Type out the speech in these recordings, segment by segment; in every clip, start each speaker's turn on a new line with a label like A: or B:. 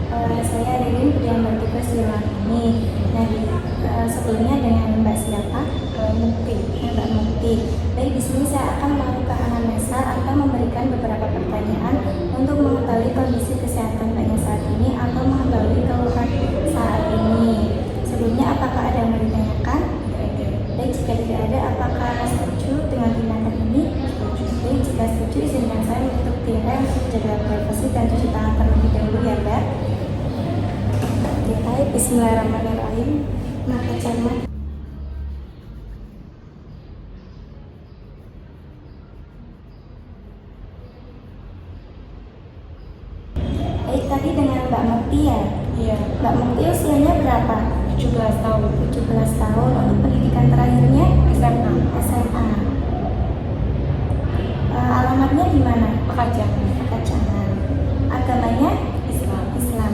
A: Saya Ririn yang bertugas di ruang ini. Sebelumnya dengan Mbak siapa?
B: Mukti.
A: Mbak Mukti. Baik, di sini saya akan melakukan anamnesa atau memberikan beberapa pertanyaan untuk mengetahui kondisi kesehatan Mbaknya saat ini atau mengetahui keluhan saat ini. Sebelumnya, apakah ada yang mau ditanyakan? Baik, jika tidak ada, apakah setuju dengan tindakan ini? Baik, jika setuju, izinkan saya untuk tirai untuk menjaga privasi dan cuci tangan terlebih dahulu ya, Mbak. Tirai, bismillahirrahmanirrahim. Maka cermat. Baik, tadi dengan Mbak Mukti ya?
B: Iya.
A: Mbak Mukti usianya berapa?
B: 17 tahun.
A: 17 tahun. Untuk pendidikan terakhirnya?
B: SMA.
A: SMA. Alamatnya di mana?
B: Pekerjaan.
A: Pekanbaru. Agamanya?
B: Islam.
A: Islam.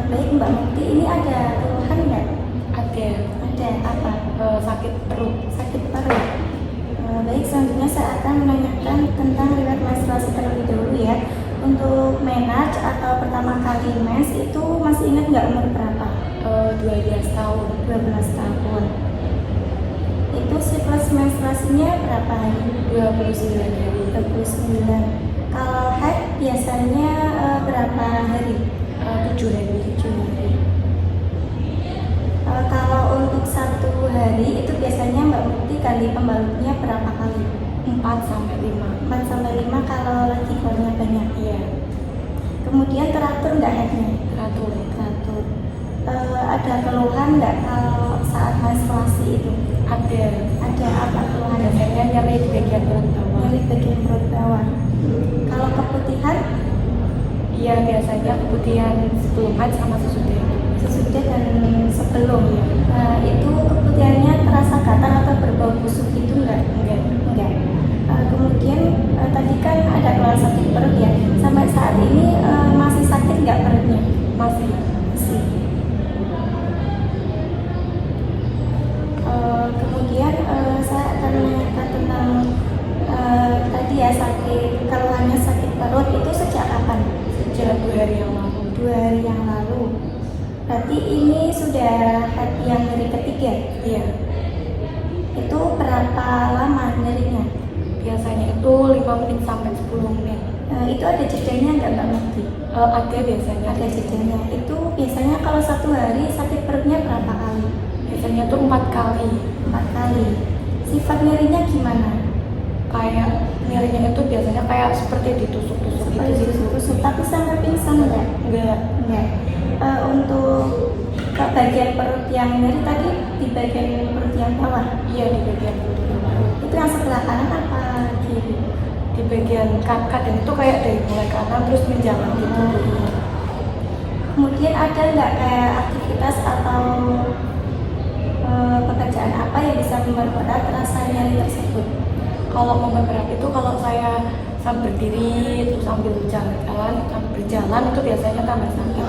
A: Baik, Mbak Mukti, ini ada keluhan nggak?
B: Ada.
A: Ada apa?
B: Sakit perut.
A: Sakit perut. Baik, selanjutnya saya akan menanyakan tentang riwayat menstruasi terlebih dahulu ya. Untuk menarche atau pertama kali mens itu masih ingat nggak umur berapa?
B: 12 tahun.
A: 12 tahun. Itu siklus menstruasinya berapa hari?
B: 29 hari.
A: 29. Kalau haid biasanya berapa hari?
B: 7 hari.
A: 7 hari. Kalau untuk satu hari itu biasanya Mbak Mukti ganti pembalutnya berapa kali?
B: 4 sampai 5.
A: 4 sampai 5 kalau lagi keluarnya banyak.
B: Iya.
A: Kemudian teratur nggak haidnya?
B: Teratur.
A: Teratur. Ada keluhan nggak kalau saat menstruasi itu?
B: Ada.
A: Ada apa keluhannya?
B: Biasanya nyeri di bagian perut bawah.
A: Nyeri bagian perut bawah. Kalau keputihan?
B: Iya, biasanya keputihan sebelum haid sama sesudah.
A: Sesudah dan sebelum ya. Itu keputihannya terasa gatal atau berbau busuk gitu nggak? Enggak. Kemudian tadi kan ada keluhan sakit perut ya. Sampai saat ini masih sakit nggak perutnya?
B: Masih.
A: Kemudian saya akan menanyakan tentang tadi ya, keluhannya sakit perut itu sejak kapan?
B: Sejak 2 hari yang lalu.
A: 2 hari yang lalu. Berarti ini sudah haid yang hari ketiga?
B: Iya.
A: Itu berapa lama nyerinya?
B: Biasanya itu 5 menit sampai 10 menit.
A: Itu ada jedanya nggak Mbak Mukti?
B: Ada biasanya.
A: Ada jedanya. Itu biasanya kalau satu hari sakit perutnya berapa kali?
B: Biasanya tuh 4 kali.
A: 4 kali. Sifat nyerinya gimana?
B: Kayak nyerinya itu biasanya kayak seperti ditusuk-tusuk gitu sih.
A: Ditusuk, tapi sampai pingsan enggak? Enggak. Untuk ke bagian perut yang nyeri tadi di bagian perut yang bawah?
B: Iya, di bagian perut bawah.
A: Itu yang sebelah kanan apa kiri?
B: Di bagian kadang itu kayak dari mulai kanan terus menjalan gitu.
A: Kemudian ada nggak kayak aktivitas atau pekerjaan apa yang bisa memperberat rasa nyeri tersebut?
B: Kalau memperberat itu kalau saya sambil berdiri terus sambil berjalan itu biasanya tambah sakit.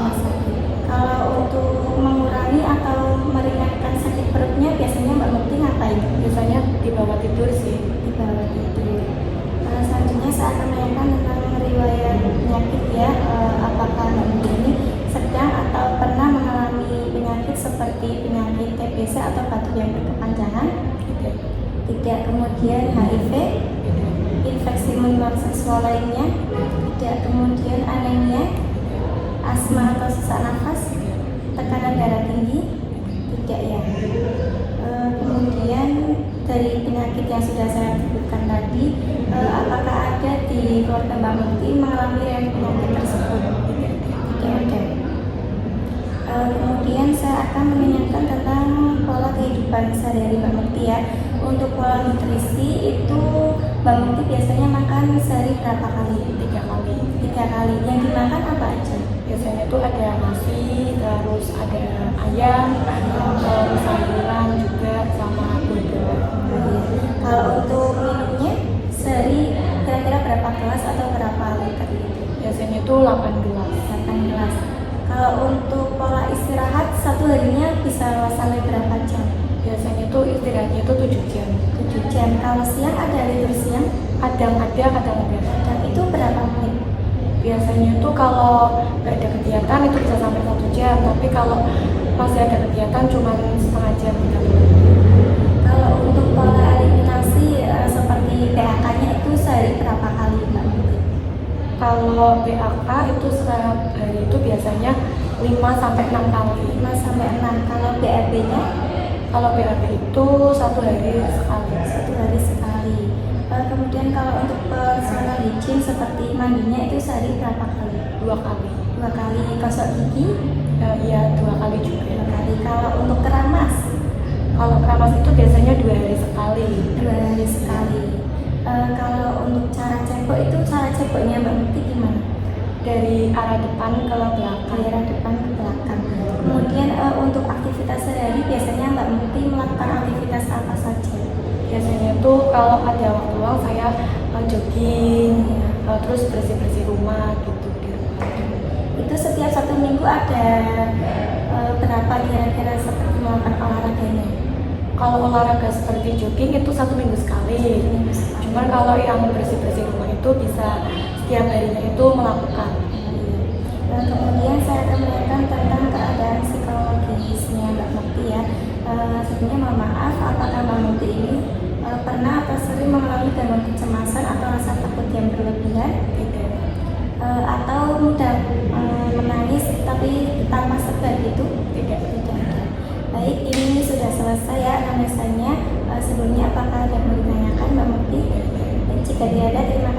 A: Kalau untuk mengurangi atau meringankan sakit perutnya biasanya Mbak Mukti ngapain?
B: Biasanya di bawah tidur sih.
A: Di bawah tidur. Selanjutnya saya akan menanyakan tentang riwayat penyakit ya. Apakah Mbak Mukti ini sedang atau pernah mengalami penyakit seperti penyakit TBC atau batuk yang berkepanjangan? Tidak. Kemudian HIV, infeksi menular seksual lainnya? Tidak. Kemudian anemia, asma atau sesak nafas, tekanan darah tinggi? Tidak ya. Kemudian dari penyakit yang sudah saya sebutkan tadi, apakah ada di keluarga Mbak Mukti mengalami penyakit tersebut? Tidak ada. Kemudian saya akan menanyakan tentang pola kehidupan sehari-hari Mbak Mukti ya. Untuk pola nutrisi itu Mbak Mukti biasanya makan sehari berapa kali?
B: 3 kali.
A: 3 kali. Yang dimakan apa aja?
B: Biasanya tuh ada nasi, terus ada ayam, terus sayuran juga sama buah.
A: Kalau untuk minumnya sehari kira-kira berapa gelas atau berapa liter?
B: Biasanya tuh 8 gelas.
A: 8 gelas. Kalau untuk pola istirahat satu harinya bisa sampai berapa jam?
B: Biasanya tuh istirahatnya tuh 7 jam.
A: 7 jam. Kalau siang ada libur siang?
B: Kadang ada, kadang enggak.
A: Dan itu berapa menit?
B: Biasanya biasanya tuh kalau nggak ada kegiatan itu bisa sampai 1 jam, tapi kalau masih ada kegiatan cuma setengah jam gitu.
A: Kalau untuk pola eliminasi seperti PAK-nya itu sehari berapa kali Mbak Muti?
B: Kalau PAK itu setiap hari itu biasanya 5 sampai 6 kali.
A: 5 sampai 6. Kalau BAB-nya?
B: Kalau BAB itu 1 hari sekali.
A: 1 hari sekali. Kemudian kalau untuk personal hygiene seperti mandinya itu sehari berapa kali?
B: 2 kali.
A: 2 kali. Gosok gigi?
B: Iya 2 kali juga.
A: 2 kali. Kalau untuk keramas?
B: Kalau keramas itu biasanya 2 hari sekali.
A: 2 hari sekali. Kalau untuk cara cebok itu cara ceboknya Mbak Muti gimana?
B: Dari arah depan ke belakang.
A: Dari arah depan ke belakang. Kemudian untuk aktivitas sehari biasanya Mbak Muti melakukan aktivitas apa saja?
B: Biasanya tuh kalau ada waktu luang saya jogging, terus bersih-bersih rumah gitu di rumah.
A: Itu setiap 1 minggu ada berapa kira-kira seperti melakukan olahraganya?
B: Kalau olahraga seperti jogging itu 1 minggu sekali. Cuman kalau yang bersih-bersih rumah itu bisa setiap harinya itu melakukan.
A: Dan kemudian saya akan menanyakan tentang keadaan psikologisnya Mbak Mukti ya. Sebelumnya mohon maaf, apakah Mbak Mukti ini pernah atau sering mengalami gangguan kecemasan atau rasa takut yang berlebihan?
B: Tidak.
A: Atau mudah menangis tapi tanpa sebab itu?
B: Tidak.
A: Tidak. Baik, ini sudah selesai ya anamnesanya. Sebelumnya apakah ada yang mau ditanyakan Mbak Mukti? Jika tidak ada, terima